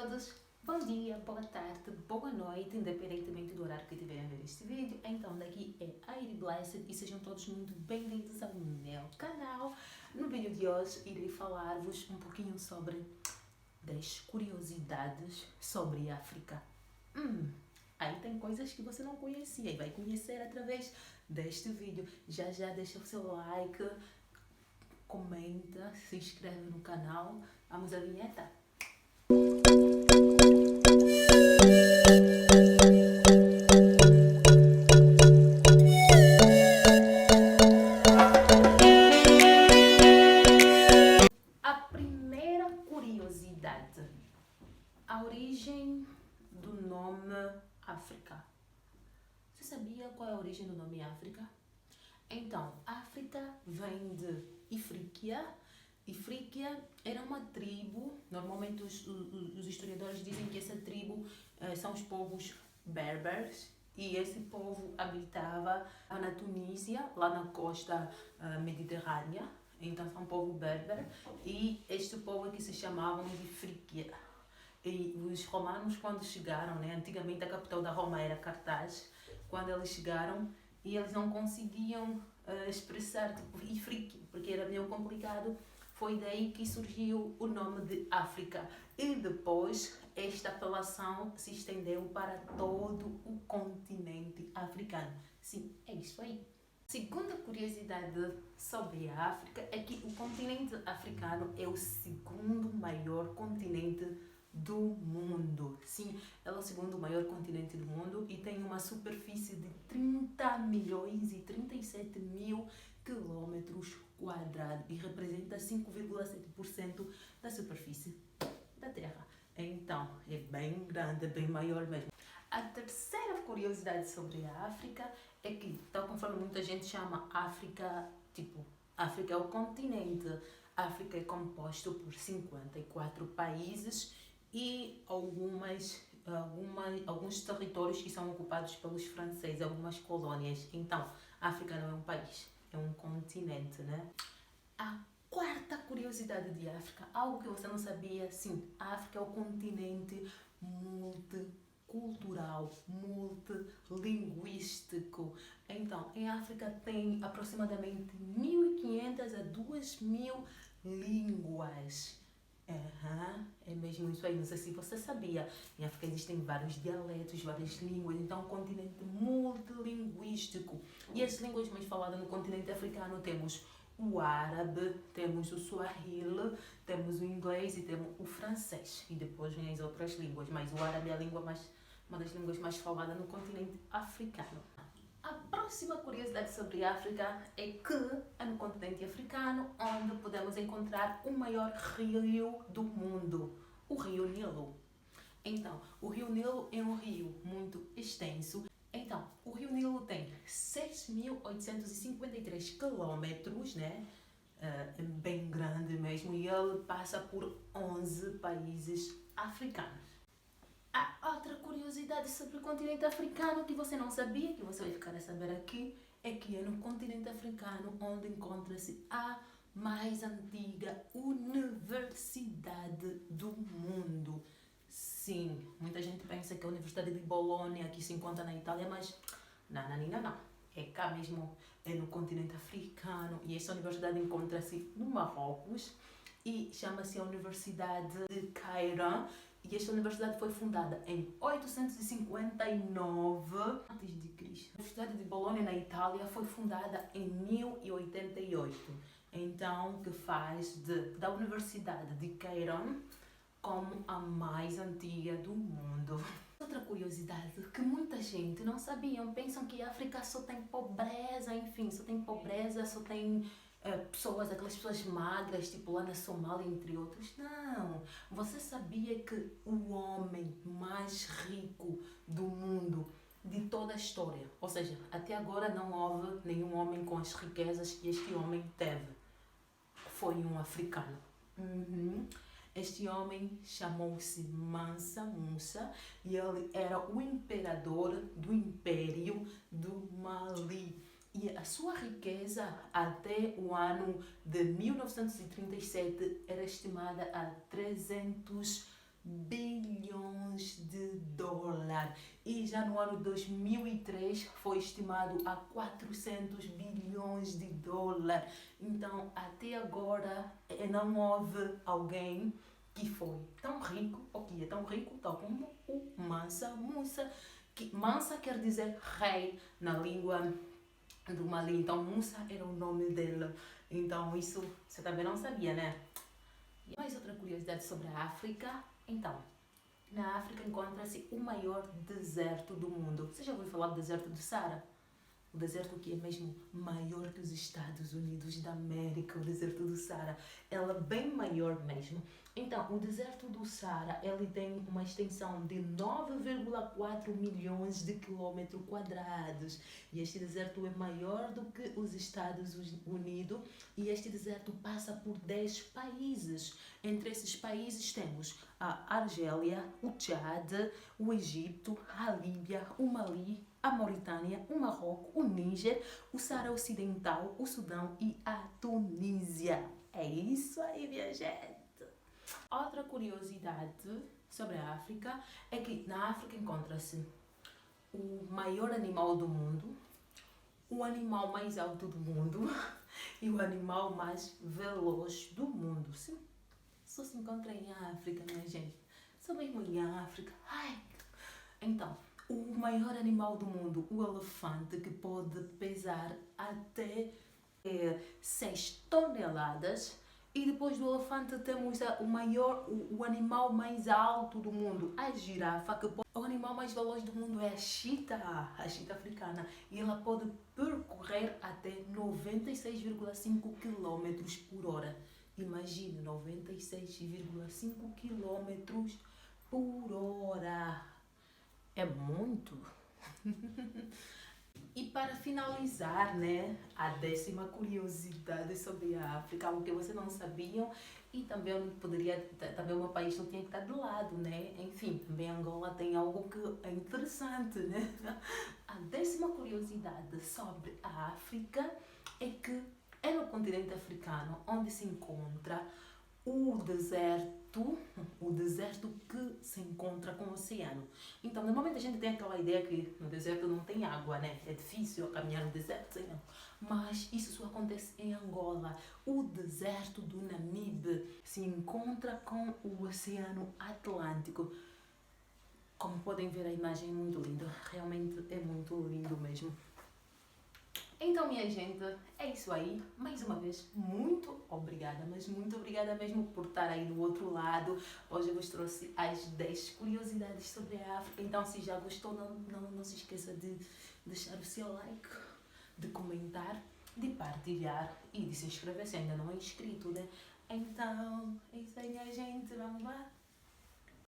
todos, bom dia, boa tarde, boa noite, independentemente do horário que estiverem a ver este vídeo. Então, daqui é Aire Blessed e sejam todos muito bem-vindos ao meu canal. No vídeo de hoje irei falar-vos um pouquinho sobre 10 curiosidades sobre a África. Aí tem coisas que você não conhecia e vai conhecer através deste vídeo. Já deixa o seu like, comenta, se inscreve no canal. Vamos à vinheta. A primeira curiosidade: a origem do nome África. Você sabia qual é a origem do nome África? Então, África vem de Ifríquia. Ifríquia era uma tribo, normalmente os historiadores dizem que essa tribo são os povos berberes, e esse povo habitava na Tunísia, lá na costa mediterrânea. Então são um povo berber, e este povo aqui se chamavam de Ifríquia. E os romanos, quando chegaram, né, antigamente a capital da Roma era Cartaz, quando eles chegaram e eles não conseguiam expressar tipo Ifríquia, porque era meio complicado, foi daí que surgiu o nome de África. E depois esta apelação se estendeu para todo o continente africano. Sim, é isso aí. Segunda curiosidade sobre a África é que o continente africano é o segundo maior continente do mundo. Sim, é o segundo maior continente do mundo e tem uma superfície de 30 milhões e 37 mil quilómetros quadrados e representa 5,7% da superfície da Terra. Então, é bem grande, é bem maior mesmo. A terceira curiosidade sobre a África é que, tal conforme muita gente chama África, tipo, África é o continente. A África é composto por 54 países e alguns territórios que são ocupados pelos franceses, algumas colônias. Então, a África não é um país, é um continente, né? A quarta curiosidade de África, algo que você não sabia, sim, a África é o continente multicultural, multilinguístico. Então, em África tem aproximadamente 1.500 a 2.000 línguas. É mesmo isso aí, não sei se você sabia. Em África existem vários dialetos, várias línguas, então é um continente multilinguístico. E as línguas mais faladas no continente africano temos o árabe, temos o swahili, temos o inglês e temos o francês. E depois vem as outras línguas, mas o árabe é uma das línguas mais faladas no continente africano. A próxima curiosidade sobre a África é que é no continente africano onde podemos encontrar o maior rio do mundo, o Rio Nilo. Então, o Rio Nilo é um rio muito extenso. Então, o Rio Nilo tem 6.853 quilômetros, né? É bem grande mesmo, e ele passa por 11 países africanos. A outra curiosidade sobre o continente africano que você não sabia, que você vai ficar a saber aqui, é que é no continente africano onde encontra-se a mais antiga universidade do mundo. Sim, muita gente pensa que a Universidade de Bolonha que se encontra na Itália, mas não. É cá mesmo, é no continente africano, e essa universidade encontra-se no Marrocos e chama-se a Universidade de Cairo. E esta universidade foi fundada em 859 a.C. A Universidade de Bolonha, na Itália, foi fundada em 1088. Então, que faz da Universidade de Cairo como a mais antiga do mundo. Outra curiosidade que muita gente não sabia, pensam que a África só tem pobreza, enfim, só tem pessoas, aquelas pessoas magras, tipo lá na Somália, entre outros. Não! Você sabia que o homem mais rico do mundo, de toda a história, ou seja, até agora não houve nenhum homem com as riquezas que este homem teve, foi um africano. Este homem chamou-se Mansa Musa e ele era o imperador do Império do Mali. E a sua riqueza até o ano de 1937 era estimada a 300 bilhões de dólares. E já no ano 2003 foi estimado a 400 bilhões de dólares. Então, até agora, não houve alguém que foi tão rico, ou que é tão rico, tal como o Mansa Musa. Que Mansa quer dizer rei na língua do Mali, então Musa era o nome dele. Então isso você também não sabia, né? E mais outra curiosidade sobre a África. Então, na África encontra-se o maior deserto do mundo. Você já ouviu falar do deserto do Saara? O deserto que é mesmo maior que os Estados Unidos da América, o deserto do Saara. Ela é bem maior mesmo. Então, o deserto do Saara, ele tem uma extensão de 9,4 milhões de quilômetros quadrados. E este deserto é maior do que os Estados Unidos. E este deserto passa por 10 países. Entre esses países temos a Argélia, o Tchad, o Egito, a Líbia, o Mali, a Mauritânia, o Marrocos, o Níger, o Saara Ocidental, o Sudão e a Tunísia. É isso aí, minha gente! Outra curiosidade sobre a África é que na África encontra-se o maior animal do mundo, o animal mais alto do mundo e o animal mais veloz do mundo. Sim, só se encontra em África, minha gente. Só mesmo em África. Ai! Então, o maior animal do mundo, o elefante, que pode pesar até 6 toneladas. E depois do elefante temos o animal mais alto do mundo, a girafa, que o animal mais veloz do mundo é a chita africana. E ela pode percorrer até 96,5 km por hora. Imagine, 96,5 km por hora. É muito. E para finalizar, né, a 10ª curiosidade sobre a África, algo que vocês não sabiam, e também também o meu país não tinha que estar do lado, né? Enfim, também Angola tem algo que é interessante, né? A 10ª curiosidade sobre a África é que é no continente africano onde se encontra o deserto que se encontra com o oceano. Então, normalmente a gente tem aquela ideia que no deserto não tem água, né? É difícil caminhar no deserto, sei não. Mas isso só acontece em Angola. O deserto do Namibe se encontra com o Oceano Atlântico. Como podem ver, a imagem é muito linda. Realmente é muito lindo mesmo. Então, minha gente, é isso aí. Mais uma vez, muito obrigada, mas muito obrigada mesmo por estar aí do outro lado. Hoje eu vos trouxe as 10 curiosidades sobre a África. Então, se já gostou, não se esqueça de deixar o seu like, de comentar, de partilhar e de se inscrever se ainda não é inscrito, né? Então, é isso aí, minha gente. Vamos lá?